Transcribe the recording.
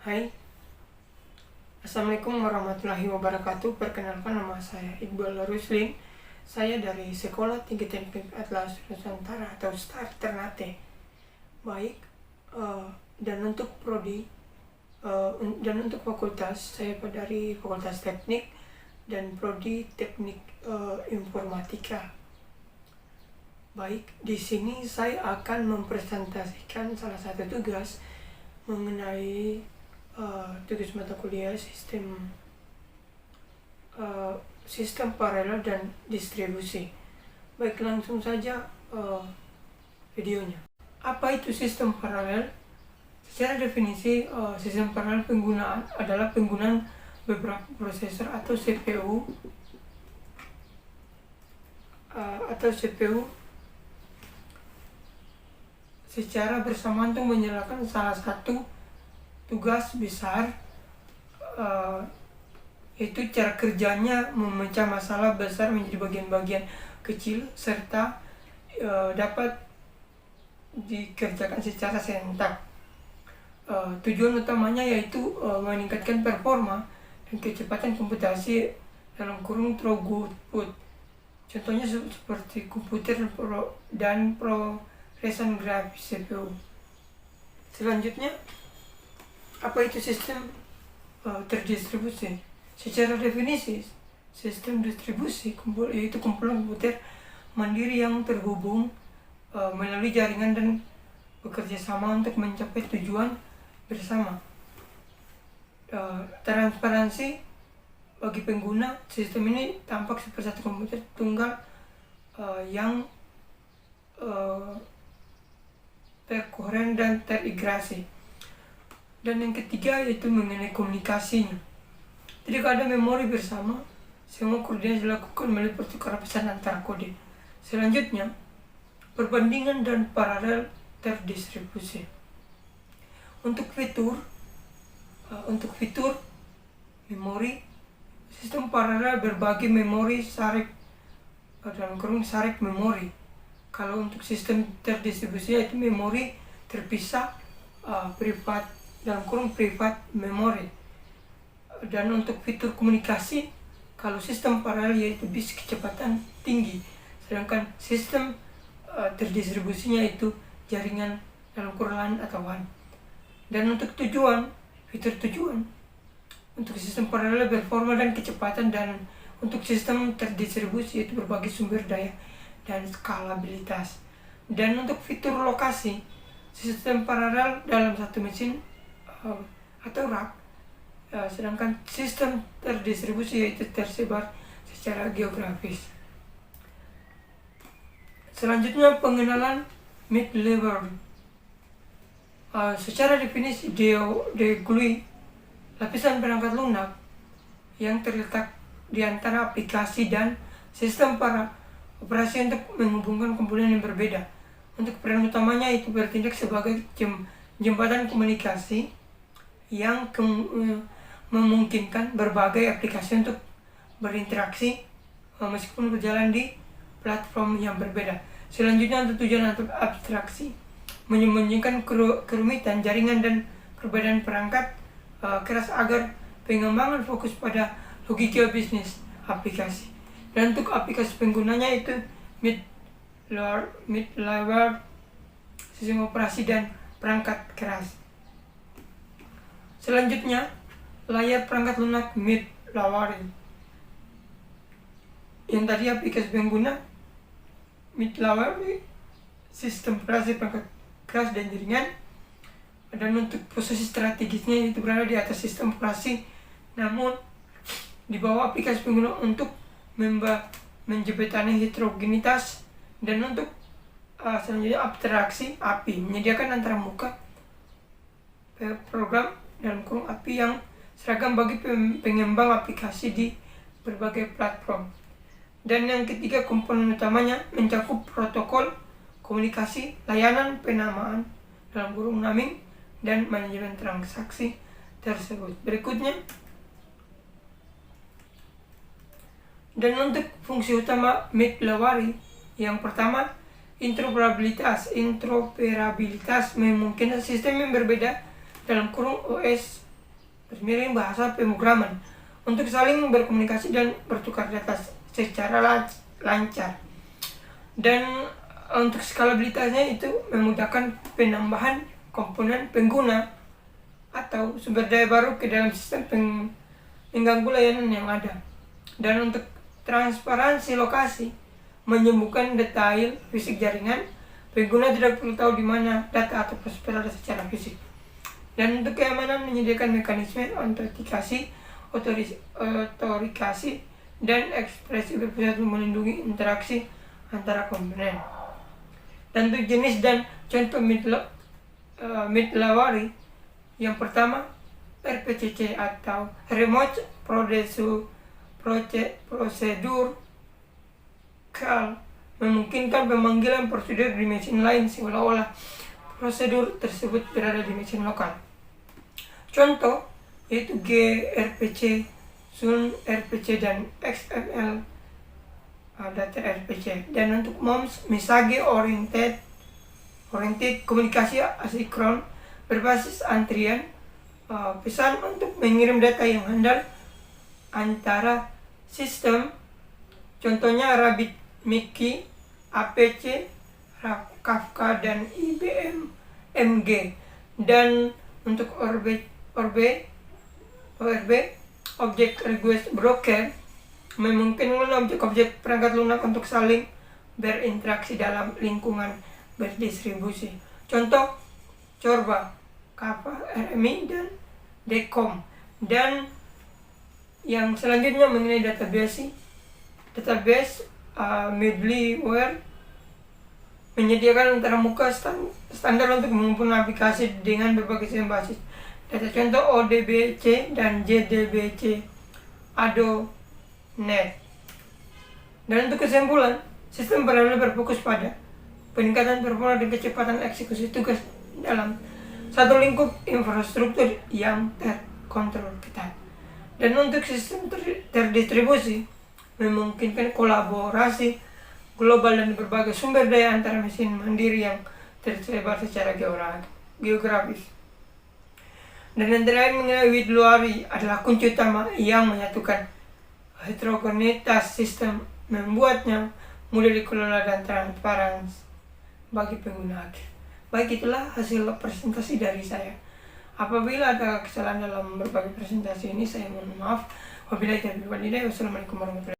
Hai, Assalamualaikum warahmatullahi wabarakatuh. Perkenalkan, nama saya Iqbal Ruslin. Saya dari Sekolah Tinggi Teknik Atlas Nusantara atau STAR Ternate. Baik, dan untuk prodi dan untuk fakultas, saya dari Fakultas Teknik dan prodi Teknik Informatika. Baik, di sini saya akan mempresentasikan salah satu tugas mengenai tugas mata kuliah sistem paralel dan distribusi. Baik, langsung saja videonya. Apa itu sistem paralel? Secara definisi, sistem paralel penggunaan adalah penggunaan beberapa prosesor atau CPU secara bersamaan untuk menyelesaikan salah satu tugas besar, yaitu cara kerjanya memecah masalah besar menjadi bagian-bagian kecil serta dapat dikerjakan secara serentak. Tujuan utamanya yaitu meningkatkan performa dan kecepatan komputasi dalam kurung throughput. Contohnya seperti komputer dan prosesan grafis CPU. Selanjutnya, apa itu sistem terdistribusi? Secara definisi, sistem distribusi yaitu kumpulan komputer mandiri yang terhubung melalui jaringan dan bekerja sama untuk mencapai tujuan bersama. Transparansi bagi pengguna, sistem ini tampak seperti satu komputer tunggal yang terkoheren dan terintegrasi. Dan yang ketiga yaitu mengenai komunikasinya. Jika ada memori bersama, semua koordinasi dilakukan melalui pertukaran pesan antara kode. Selanjutnya, perbandingan dan paralel terdistribusi. Untuk fitur memori, sistem paralel berbagi memori sarik dalam kurung sarik memori. Kalau untuk sistem terdistribusi yaitu memori terpisah privat dalam kurung privat memori. Dan untuk fitur komunikasi, kalau sistem paralel yaitu bis kecepatan tinggi, sedangkan sistem terdistribusinya itu jaringan dalam kurung LAN atau WAN. Dan untuk fitur tujuan, untuk sistem paralel performa dan kecepatan, dan untuk sistem terdistribusi itu berbagai sumber daya dan skalabilitas. Dan untuk fitur lokasi, sistem paralel dalam satu mesin atau rak, sedangkan sistem terdistribusi yaitu tersebar secara geografis. Selanjutnya, pengenalan mid-level. Secara definisi, GUI lapisan perangkat lunak yang terletak di antara aplikasi dan sistem para operasi untuk menghubungkan komponen yang berbeda. Untuk peran utamanya itu bertindak sebagai jembatan komunikasi yang memungkinkan berbagai aplikasi untuk berinteraksi meskipun berjalan di platform yang berbeda. Selanjutnya, untuk tujuan abstraksi, menyembunyikan kerumitan jaringan dan perbedaan perangkat keras agar pengembangan fokus pada logika bisnis aplikasi. Dan untuk aplikasi penggunanya itu mid-level, sistem operasi dan perangkat keras. Selanjutnya, layar perangkat lunak mid-level. Yang tadi aplikasi pengguna, mid-level sistem operasi perangkat keras dan jaringan. Dan untuk posisi strategisnya itu berada di atas sistem operasi, namun di bawah aplikasi pengguna untuk menjembatani heterogenitas. Dan untuk selanjutnya abstraksi API, menyediakan antara muka program dalam kurung API yang seragam bagi pengembang aplikasi di berbagai platform. Dan yang ketiga, komponen utamanya mencakup protokol komunikasi, layanan penamaan dalam kurung naming, dan manajemen transaksi tersebut. Berikutnya, dan untuk fungsi utama mid-level, yang pertama, interoperabilitas memungkinkan sistem yang berbeda dalam kurung OS miring bahasa pemrograman untuk saling berkomunikasi dan bertukar data secara lancar. Dan untuk skalabilitasnya itu memudahkan penambahan komponen pengguna atau sumber daya baru ke dalam sistem pengganggu layanan yang ada. Dan untuk transparansi lokasi, menyembuhkan detail fisik jaringan, pengguna tidak perlu tahu di mana data atau proses berada secara fisik. Dan untuk keamanan, menyediakan mekanisme autentikasi, otorikasi, dan ekspresi berpusat melindungi interaksi antara komponen. Dan untuk jenis dan contoh middleware, yang pertama RPCC atau Remote Procedure Call, memungkinkan pemanggilan prosedur di mesin lain seolah-olah prosedur tersebut berada di mesin lokal. Contoh yaitu gRPC, Sun RPC, dan XML data RPC. Dan untuk MOMS, Message Oriented komunikasi asinkron berbasis antrian pesan untuk mengirim data yang handal antara sistem, contohnya RabbitMQ, APC, Kafka, dan IBM MG. Dan untuk ORB Object Request Broker, memungkinkan objek-objek perangkat lunak untuk saling berinteraksi dalam lingkungan berdistribusi. Contoh Corba, Kappa, RMI, dan Decom. Dan yang selanjutnya mengenai database middleware menyediakan antarmuka standar untuk mengumpulkan aplikasi dengan berbagai sistem basis data, contoh ODBC dan JDBC, ADO.NET. Dan untuk kesimpulan, sistem paralel berfokus pada peningkatan performa dan kecepatan eksekusi tugas dalam satu lingkup infrastruktur yang terkontrol ketat. Dan untuk sistem terdistribusi, memungkinkan kolaborasi global dan berbagai sumber daya antara mesin mandiri yang tersebar secara geografis. Dan yang terakhir mengenai middleware adalah kunci utama yang menyatukan heterogenitas sistem, membuatnya mudah dikelola dan transparan bagi pengguna akhir. Baik, itulah hasil presentasi dari saya. Apabila ada kesalahan dalam berbagai presentasi ini, saya mohon maaf. Wabillahi taufiq wal hidayah. Wassalamualaikum warahmatullahi wabarakatuh.